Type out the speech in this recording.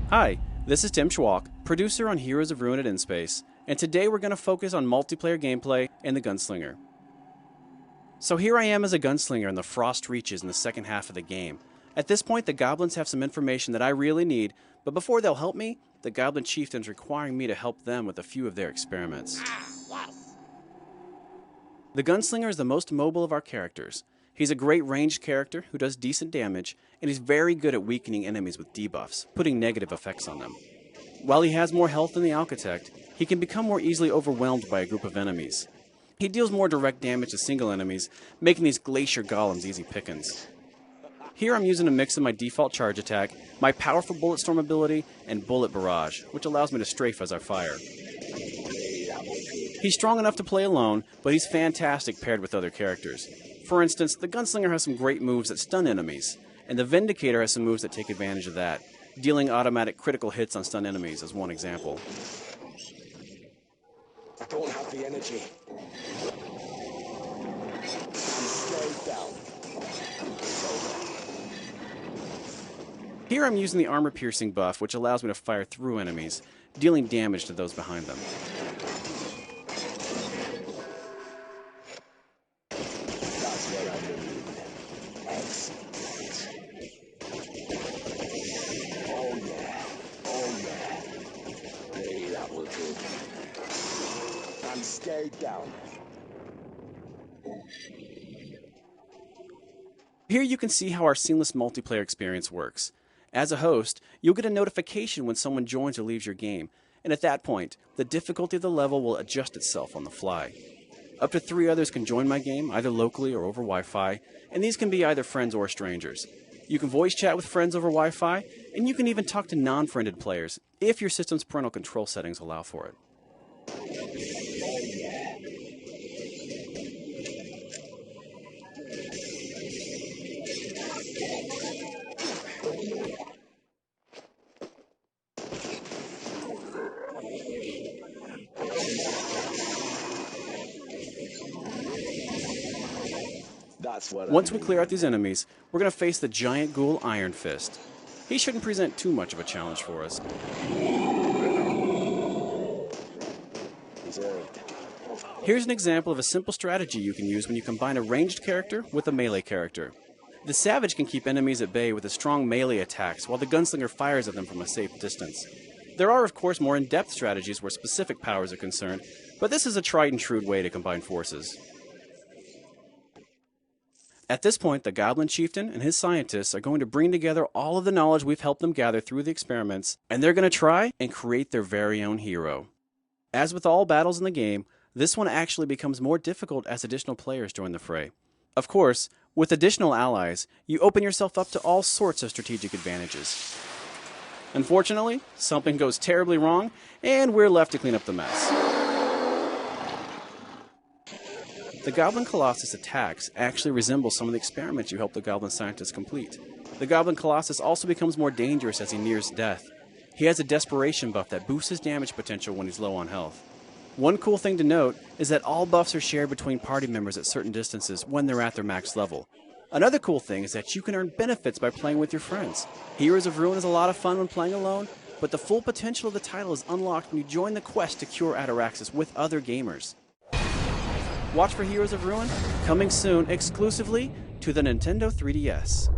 Hi, this is Tim Schwalk, producer on Heroes of Ruin at InSpace, and today we're going to focus on multiplayer gameplay and the Gunslinger. So here I am as a gunslinger in the Frost Reaches in the second half of the game. At this point, the goblins have some information that I really need, but before they'll help me, the goblin chieftain's requiring me to help them with a few of their experiments. The gunslinger is the most mobile of our characters. He's a great ranged character who does decent damage, and he's very good at weakening enemies with debuffs, putting negative effects on them. While he has more health than the Architect, he can become more easily overwhelmed by a group of enemies. He deals more direct damage to single enemies, making these glacier golems easy pickings. Here I'm using a mix of my default charge attack, my powerful bullet storm ability, and bullet barrage, which allows me to strafe as I fire. He's strong enough to play alone, but he's fantastic paired with other characters. For instance, the Gunslinger has some great moves that stun enemies, and the Vindicator has some moves that take advantage of that, dealing automatic critical hits on stun enemies as one example. I don't have the energy. I'm slowed down. Here I'm using the armor piercing buff, which allows me to fire through enemies, dealing damage to those behind them. That's what I need. Excellent. Oh yeah. Oh yeah. Hey, that will do. I'm stayed down. Here you can see how our seamless multiplayer experience works. As a host, you'll get a notification when someone joins or leaves your game, and at that point, the difficulty of the level will adjust itself on the fly. Up to 3 others can join my game, either locally or over Wi-Fi, and these can be either friends or strangers. You can voice chat with friends over Wi-Fi, and you can even talk to non-friended players, if your system's parental control settings allow for it. That's what Once we clear out these enemies, we're going to face the giant ghoul Iron Fist. He shouldn't present too much of a challenge for us. Deserved. Here's an example of a simple strategy you can use when you combine a ranged character with a melee character. The Savage can keep enemies at bay with a strong melee attacks while the Gunslinger fires at them from a safe distance. There are, of course, more in-depth strategies where specific powers are concerned, but this is a tried and true way to combine forces. At this point, the Goblin Chieftain and his scientists are going to bring together all of the knowledge we've helped them gather through the experiments, and they're going to try and create their very own hero. As with all battles in the game, this one actually becomes more difficult as additional players join the fray. Of course, with additional allies, you open yourself up to all sorts of strategic advantages. Unfortunately, something goes terribly wrong, and we're left to clean up the mess. The Goblin Colossus attacks actually resemble some of the experiments you helped the Goblin scientists complete. The Goblin Colossus also becomes more dangerous as he nears death. He has a desperation buff that boosts his damage potential when he's low on health. One cool thing to note is that all buffs are shared between party members at certain distances when they're at their max level. Another cool thing is that you can earn benefits by playing with your friends. Heroes of Ruin is a lot of fun when playing alone, but the full potential of the title is unlocked when you join the quest to cure Ataraxis with other gamers. Watch for Heroes of Ruin, coming soon exclusively to the Nintendo 3DS.